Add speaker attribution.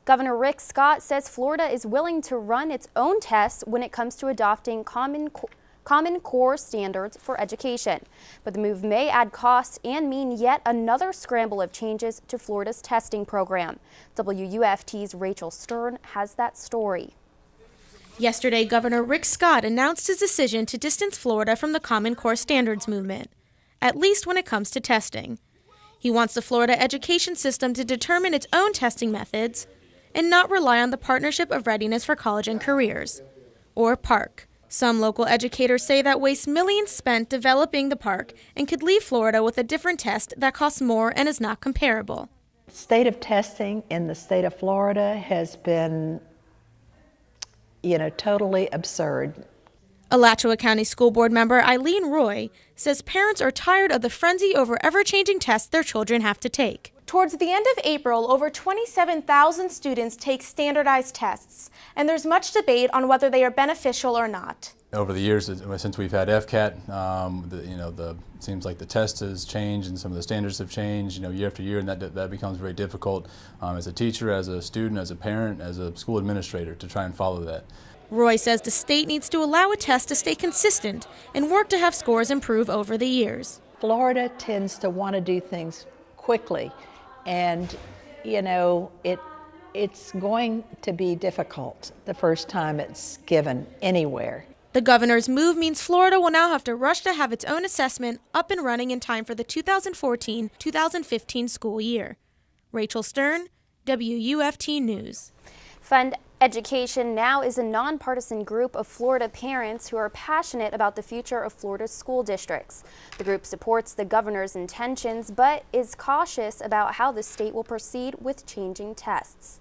Speaker 1: Governor Rick Scott says Florida is willing to run its own tests when it comes to adopting Common Core standards for education. But the move may add costs and mean yet another scramble of changes to Florida's testing program. WUFT's Rachel Stern has that story.
Speaker 2: Yesterday, Governor Rick Scott announced his decision to distance Florida from the Common Core standards movement, at least when it comes to testing. He wants the Florida education system to determine its own testing methods and not rely on the Partnership of Readiness for College and Careers, or PARC. Some local educators say that wastes millions spent developing the PARC and could leave Florida with a different test that costs more and is not comparable.
Speaker 3: The state of testing in the state of Florida has been, totally absurd.
Speaker 2: Alachua County School Board member Eileen Roy says parents are tired of the frenzy over ever-changing tests their children have to take.
Speaker 4: Towards the end of April, over 27,000 students take standardized tests, and there's much debate on whether they are beneficial or not.
Speaker 5: Over the years, since we've had FCAT, seems like the test has changed and some of the standards have changed, year after year, and that becomes very difficult as a teacher, as a student, as a parent, as a school administrator to try and follow that.
Speaker 2: Roy says the state needs to allow a test to stay consistent and work to have scores improve over the years.
Speaker 3: Florida tends to want to do things quickly, and it's going to be difficult the first time it's given anywhere.
Speaker 2: The governor's move means Florida will now have to rush to have its own assessment up and running in time for the 2014-2015 school year. Rachel Stern, WUFT News.
Speaker 1: Fund Education Now is a nonpartisan group of Florida parents who are passionate about the future of Florida's school districts. The group supports the governor's intentions, but is cautious about how the state will proceed with changing tests.